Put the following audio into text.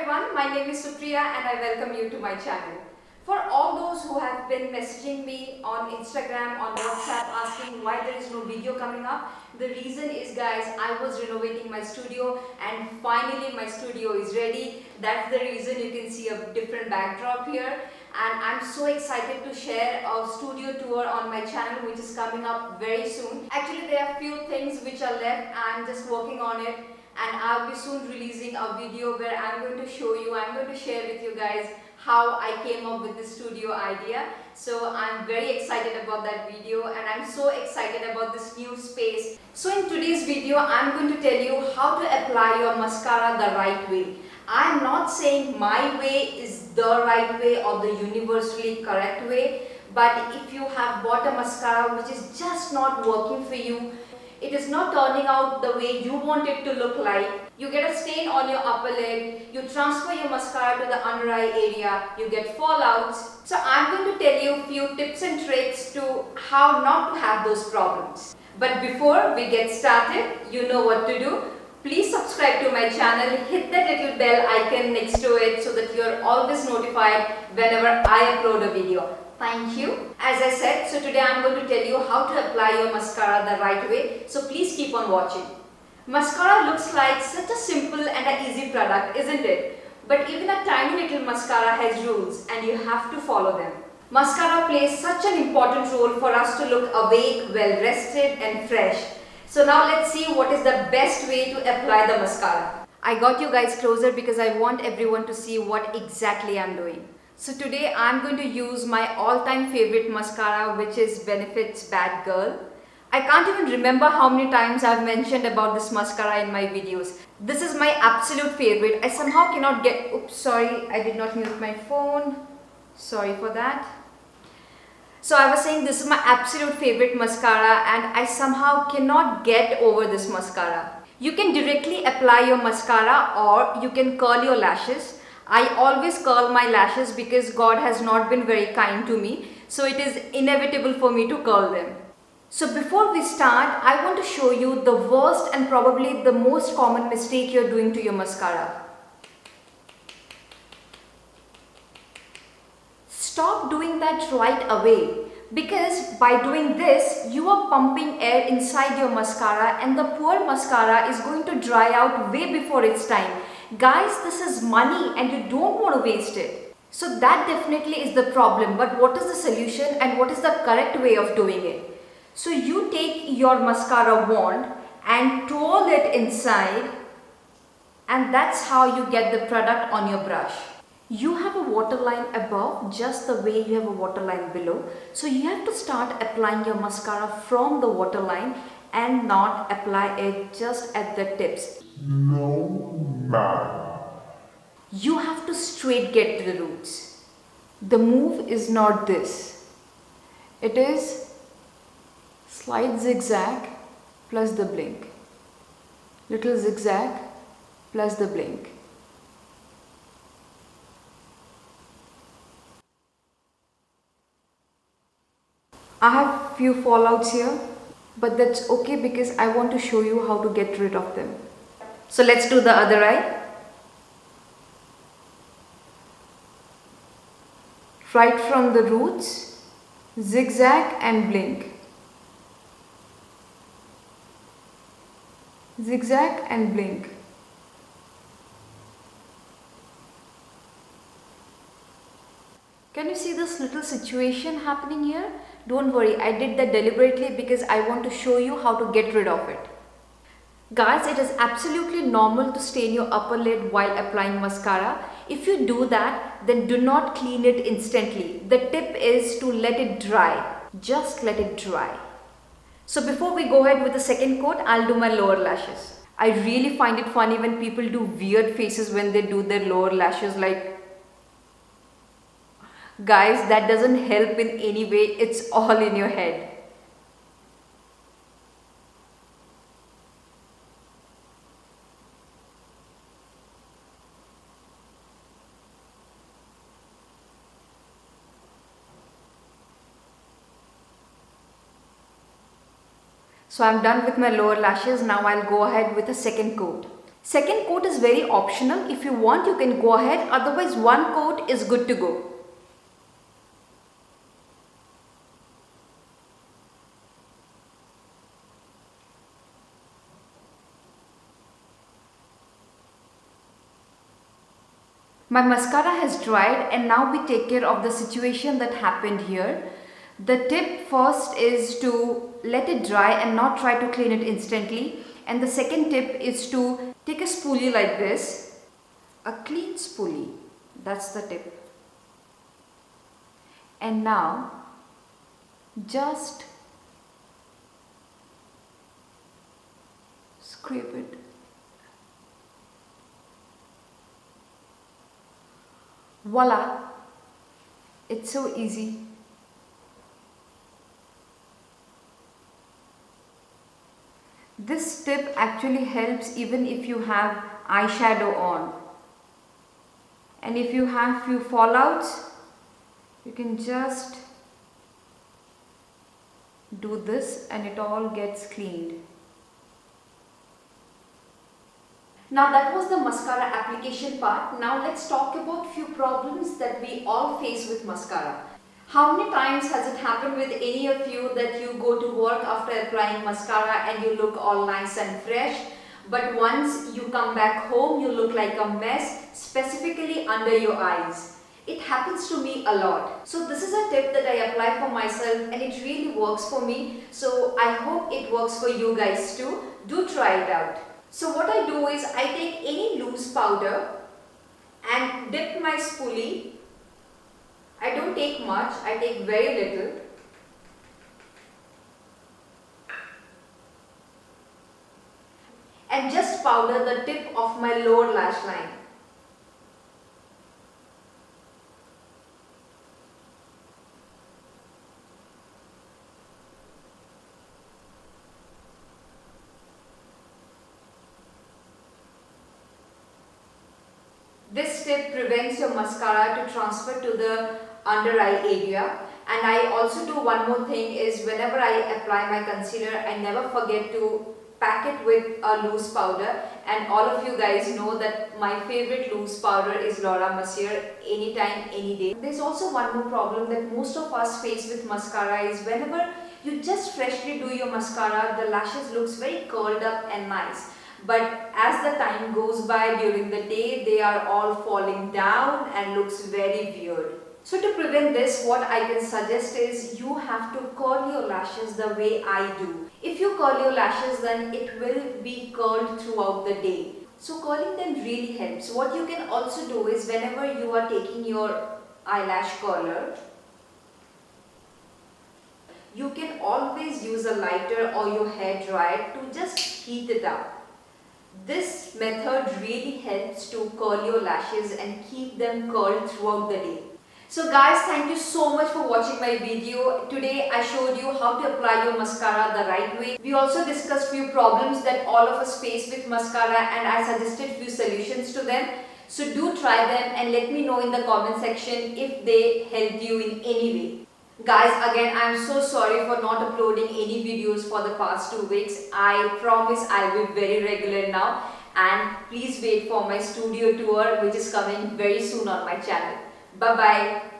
everyone, my name is Supriya and I welcome you to my channel. For all those who have been messaging me on Instagram, on WhatsApp asking why there is no video coming up, the reason is guys, I was renovating my studio and finally my studio is ready. That's the reason you can see a different backdrop here, and I'm so excited to share a studio tour on my channel which is coming up very soon. Actually there are few things which are left, I'm just working on it, and I'll be soon releasing a video where I'm going to show you, I'm going to share with you guys how I came up with this studio idea. So I'm very excited about that video and I'm so excited about this new space. So in today's video, I'm going to tell you how to apply your mascara the right way. I'm not saying my way is the right way or the universally correct way, but if you have bought a mascara which is just not working for you, it is not turning out the way you want it to look like, you get a stain on your upper lid, you transfer your mascara to the under eye area, you get fallouts. So I'm going to tell you a few tips and tricks to how not to have those problems. But before we get started, you know what to do. Please subscribe to my channel, hit that little bell icon next to it so that you're always notified whenever I upload a video. Thank you. As I said, so today I'm going to tell you how to apply your mascara the right way. So please keep on watching. Mascara looks like such a simple and an easy product, isn't it? But even a tiny little mascara has rules and you have to follow them. Mascara plays such an important role for us to look awake, well rested and fresh. So now let's see what is the best way to apply the mascara. I got you guys closer because I want everyone to see what exactly I'm doing. So today I'm going to use my all-time favorite mascara, which is Benefit's Bad Girl. I can't even remember how many times I've mentioned about this mascara in my videos. This is my absolute favorite. I somehow cannot get... Oops, sorry, I did not mute my phone. Sorry for that. So I was saying this is my absolute favorite mascara and I somehow cannot get over this mascara. You can directly apply your mascara or you can curl your lashes. I always curl my lashes because God has not been very kind to me. So it is inevitable for me to curl them. So before we start, I want to show you the worst and probably the most common mistake you're doing to your mascara. Stop doing that right away, because by doing this, you are pumping air inside your mascara and the poor mascara is going to dry out way before its time. Guys, this is money and you don't want to waste it. So that definitely is the problem, but what is the solution and what is the correct way of doing it? So you take your mascara wand and twirl it inside, and that's how you get the product on your brush. You have a waterline above just the way you have a waterline below. So you have to start applying your mascara from the waterline and not apply it just at the tips. No, ma'am. You have to straight get to the roots. The move is not this. It is slight zigzag plus the blink. Little zigzag plus the blink. I have few fallouts here, but that's okay because I want to show you how to get rid of them. So let's do the other eye. Right from the roots, zigzag and blink. Zigzag and blink. Can you see this little situation happening here? Don't worry, I did that deliberately because I want to show you how to get rid of it. Guys, it is absolutely normal to stain your upper lid while applying mascara. If you do that, then do not clean it instantly. The tip is to let it dry. Just let it dry. So before we go ahead with the second coat, I'll do my lower lashes. I really find it funny when people do weird faces when they do their lower lashes, like, guys, that doesn't help in any way. It's all in your head. So I'm done with my lower lashes. Now I'll go ahead with a second coat. Second coat is very optional. If you want, you can go ahead. Otherwise, one coat is good to go. My mascara has dried and now we take care of the situation that happened here. The tip first is to let it dry and not try to clean it instantly. And the second tip is to take a spoolie like this. A clean spoolie. That's the tip. And now just scrape it. Voila! It's so easy. This tip actually helps even if you have eyeshadow on. And if you have few fallouts, you can just do this and it all gets cleaned. Now that was the mascara application part. Now let's talk about few problems that we all face with mascara. How many times has it happened with any of you that you go to work after applying mascara and you look all nice and fresh, but once you come back home you look like a mess, specifically under your eyes? It happens to me a lot. So this is a tip that I apply for myself and it really works for me. So I hope it works for you guys too. Do try it out. So what I do is I take any loose powder and dip my spoolie. I don't take much, I take very little. And just powder the tip of my lower lash line. This tip prevents your mascara to transfer to the under eye area. And I also do one more thing is whenever I apply my concealer, I never forget to pack it with a loose powder. And all of you guys know that my favorite loose powder is Laura Mercier, anytime, any day. There's also one more problem that most of us face with mascara is whenever you just freshly do your mascara, the lashes looks very curled up and nice. But as the time goes by during the day, they are all falling down and looks very weird. So to prevent this, what I can suggest is you have to curl your lashes the way I do. If you curl your lashes, then it will be curled throughout the day. So curling them really helps. What you can also do is whenever you are taking your eyelash curler, you can always use a lighter or your hair dryer to just heat it up. This method really helps to curl your lashes and keep them curled throughout the day. So guys, thank you so much for watching my video. Today I showed you how to apply your mascara the right way. We also discussed few problems that all of us face with mascara and I suggested few solutions to them. So do try them and let me know in the comment section if they helped you in any way. Guys, again, I am so sorry for not uploading any videos for the past 2 weeks. I promise I'll be very regular now. And please wait for my studio tour which is coming very soon on my channel. Bye-bye.